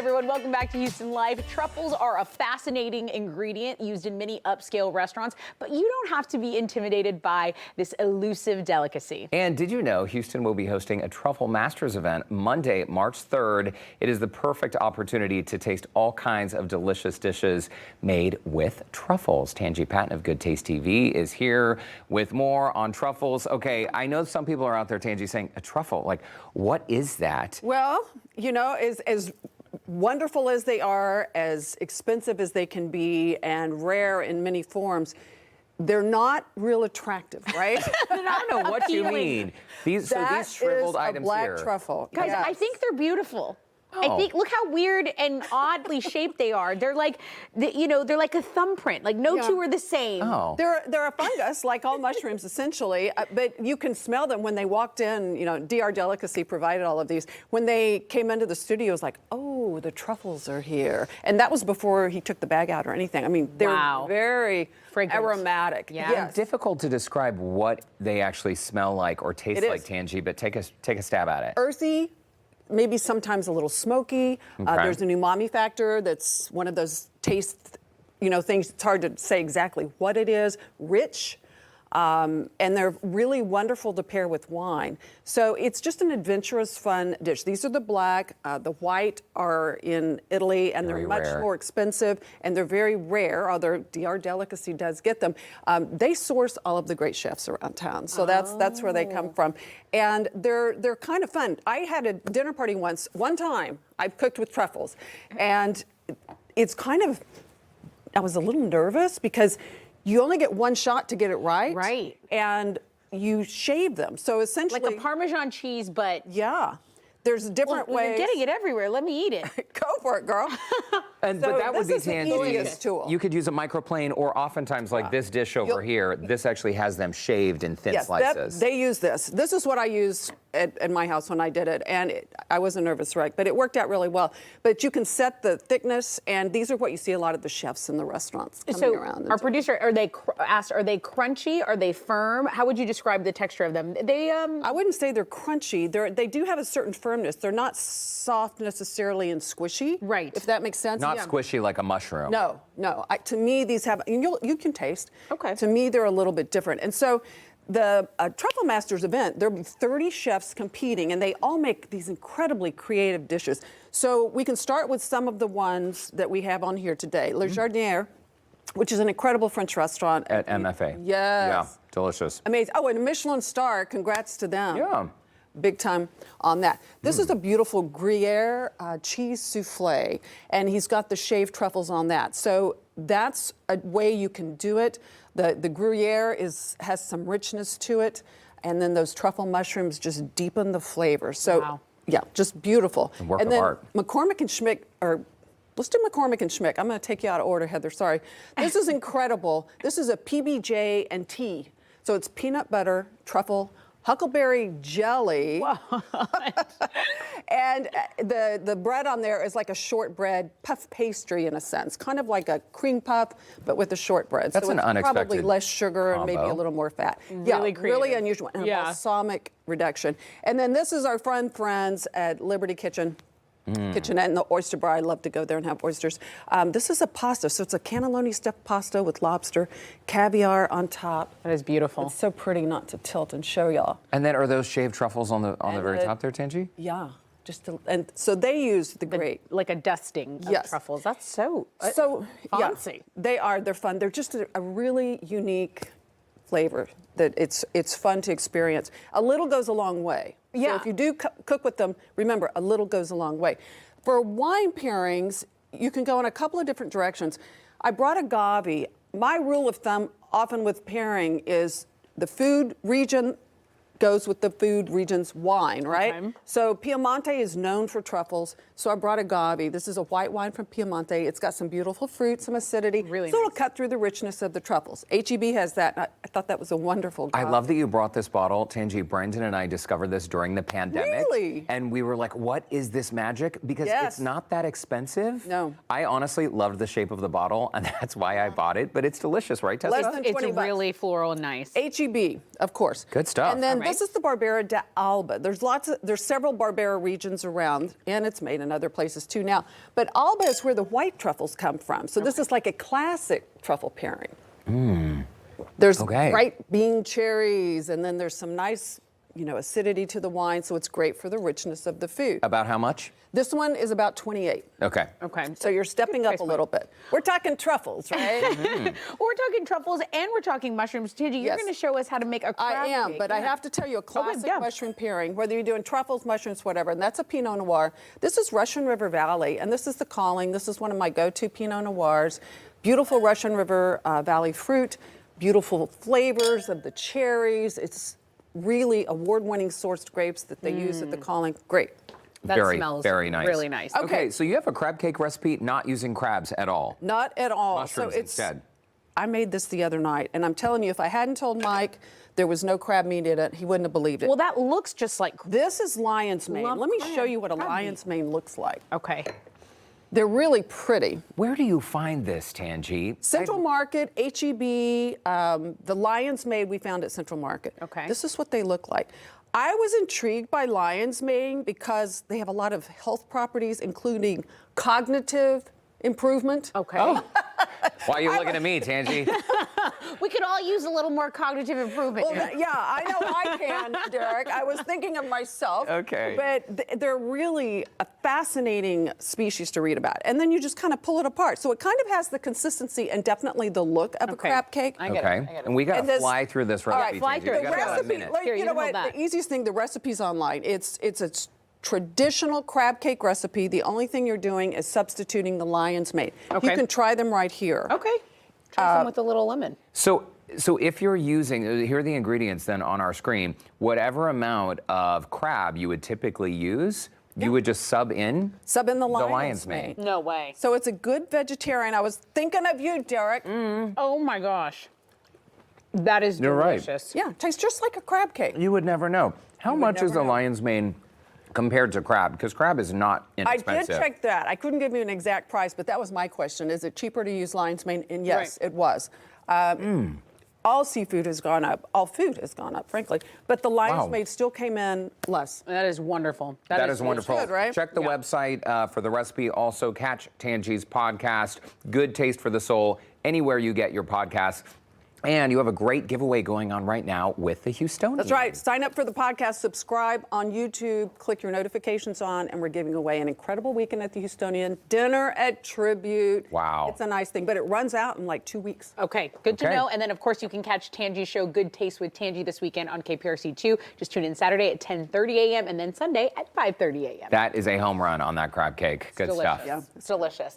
everyone, welcome back to Houston Live. Truffles are a fascinating ingredient used in many upscale restaurants, but you don't have to be intimidated by this elusive delicacy. And did you know Houston will be hosting a Truffle Masters event Monday, March 3rd. It is the perfect opportunity to taste all kinds of delicious dishes made with truffles. Tanji Patton of Goodtaste TV is here with more on truffles. Okay, I know some people are out there, Tanji, saying a truffle, like what is that? Well, you know, as wonderful as they are, as expensive as they can be, and rare in many forms, they're not real attractive, right? I don't know what you mean. These shriveled items black here. truffle. Guys, Yes. I think they're beautiful. Oh. I think, look how weird and oddly shaped they are. They're like, they're like a thumbprint. Like no two are the same. Oh. They're a fungus, like all mushrooms, essentially. But you can smell them when they walked in. You know, DR Delicacy provided all of these. When they came into the studio, it was like, oh, the truffles are here. And that was before he took the bag out or anything. I mean, they're very fragrant, aromatic. Yeah. Yes. Difficult to describe what they actually smell like or taste like, Tanji, but take a stab at it. Earthy. Maybe sometimes a little smoky. Okay. There's an umami factor that's one of those taste, things. It's hard to say exactly what it is. Rich, and they're really wonderful to pair with wine. So it's just an adventurous, fun dish. These are the black. The white are in Italy, and Very they're much rare. more expensive, and they're very rare, although DR Delicacy does get them. They source all of the great chefs around town, so that's where they come from. And they're kind of fun. I had a dinner party one time, I cooked with truffles, and it's kind of, I was a little nervous because you only get one shot to get it right. Right. And you shave them. So essentially. Like a Parmesan cheese, but. Yeah. There's different ways. You're getting it everywhere. Let me eat it. Go for it, girl. But that would be this is the easiest tool. You could use a microplane, or oftentimes like this dish over here, this actually has them shaved in thin slices. They use this. This is what I used at my house when I did it, and I wasn't nervous, right? But it worked out really well. But you can set the thickness, and these are what you see a lot of the chefs in the restaurants coming around. Our producer, asked, are they crunchy? Are they firm? How would you describe the texture of them? I wouldn't say they're crunchy. They do have a certain firmness. They're not soft necessarily and squishy. Right. If that makes sense. Not squishy like a mushroom. No. To me, these have, and you can taste. Okay. To me, they're a little bit different. And so the Truffle Masters event, there'll be 30 chefs competing, and they all make these incredibly creative dishes. So we can start with some of the ones that we have on here today. Le Jardinier, which is an incredible French restaurant. At MFA. Yes. Yeah, delicious. Amazing. Oh, and a Michelin star. Congrats to them. Yeah. Big time on that. This is a beautiful Gruyere cheese souffle, and he's got the shaved truffles on that. So that's a way you can do it. The Gruyere has some richness to it, and then those truffle mushrooms just deepen the flavor. So yeah, just beautiful. A work and of then art. McCormick and Schmick are. Let's do McCormick and Schmick. I'm going to take you out of order, Heather. Sorry. This is incredible. This is a PB&J and tea. So it's peanut butter, truffle, huckleberry jelly, and the bread on there is like a shortbread puff pastry in a sense, kind of like a cream puff, but with the shortbread. That's so an it's unexpected probably less sugar and maybe combo. a little more fat. Really creative. Really unusual. And balsamic reduction. And then this is our fun friends at Liberty Kitchenette and the oyster bar. I love to go there and have oysters. This is a pasta, so it's a cannelloni stuffed pasta with lobster, caviar on top. That is beautiful. It's so pretty not to tilt and show y'all. And then are those shaved truffles on the very top there, Tanji? Yeah, and so they use the great. Like a dusting of truffles. That's so fancy. Yeah, they're fun. They're just a really unique flavor that it's fun to experience. A little goes a long way. Yeah. So if you do cook with them, remember, a little goes a long way. For wine pairings, you can go in a couple of different directions. I brought agave. My rule of thumb often with pairing is the food region goes with the food region's wine, right? Okay. So Piemonte is known for truffles, so I brought agave. This is a white wine from Piemonte. It's got some beautiful fruit, some acidity. Really so it'll nice. cut through the richness of the truffles. HEB has that, and I thought that was a wonderful job. I love that you brought this bottle, Tanji. Brendan and I discovered this during the pandemic. Really? And we were like, what is this magic? Because it's not that expensive. No. I honestly loved the shape of the bottle, and that's why I bought it. but it's delicious, right, Tessa? Less than It's 20 bucks. really floral and nice. HEB, of course. Good stuff. And then this is the Barbera de Alba. There's several Barbera regions around, and it's made in other places too now. But Alba is where the white truffles come from. So this is like a classic truffle pairing. There's bright bean cherries, and then there's some nice, acidity to the wine, so it's great for the richness of the food. About how much? This one is about 28. Okay. Okay. So you're stepping up a little bit. We're talking truffles, right? We're talking truffles and we're talking mushrooms. Tanji, you're Yes. going to show us how to make a crab I am, cake. but I have to tell you a classic yeah. mushroom pairing, whether you're doing truffles, mushrooms, whatever, and that's a Pinot Noir. This is Russian River Valley, and this is the calling. This is one of my go-to Pinot Noirs. Beautiful Russian River Valley fruit, beautiful flavors of the cherries. It's really award-winning sourced grapes that they use at the calling. Great. That smells very nice. really nice. Okay, so you have a crab cake recipe not using crabs at all. Not at all. Mushrooms instead. I made this the other night, and I'm telling you, if I hadn't told Mike there was no crab meat in it, he wouldn't have believed it. Well, that looks just like. This is lion's mane. Lump Let me crab, show you what a crab lion's mane looks like. Okay. They're really pretty. Where do you find this, Tanji? Central Market, H-E-B, the lion's mane we found at Central Market. Okay. This is what they look like. I was intrigued by lion's mane because they have a lot of health properties, including cognitive improvement. Okay. Why are you looking at me, Tanji? We could all use a little more cognitive improvement. Well, yeah, I know I can, Derek. I was thinking of myself. Okay. But they're really a fascinating species to read about. And then you just kind of pull it apart. So it kind of has the consistency and definitely the look of a crab cake. I get it. I Okay. get it. And we got And to this- fly through this All recipe. right, fly Tanji. through We it. got The about a recipe, minute. like, Here, you you know can hold what? that. The easiest thing, the recipe's online. It's a traditional crab cake recipe. The only thing you're doing is substituting the lion's mane. Okay. You can try them right here. Okay. Try some with a little lemon. So if you're using, here are the ingredients then on our screen, whatever amount of crab you would typically use, you would just sub in Sub in the lion's, lion's mane. No way. So it's a good vegetarian. I was thinking of you, Derek. Oh my gosh. That is You're right. delicious. Yeah, it tastes just like a crab cake. You would never know. How much is never the know. lion's mane compared to crab? Because crab is not I inexpensive. did check that. I couldn't give you an exact price, but that was my question. Is it cheaper to use lion's mane? And yes, it was. All seafood has gone up. All food has gone up, frankly. But the lion's mane still came in less. That is wonderful. That is wonderful. good, right? Check the website for the recipe. Also, catch Tanji's podcast, Good Taste for the Soul, anywhere you get your podcasts. And you have a great giveaway going on right now with the Houstonian. That's right. Sign up for the podcast, subscribe on YouTube, click your notifications on, and we're giving away an incredible weekend at the Houstonian, dinner at Tribute. Wow. It's a nice thing, but it runs out in like 2 weeks. Okay, good to Okay. know. And then, of course, you can catch Tanji's show, Good Taste with Tanji, this weekend on KPRC2. Just tune in Saturday at 10:30 a.m. and then Sunday at 5:30 a.m. That is a home run on that crab cake. Good Delicious. stuff. Yeah. It's delicious.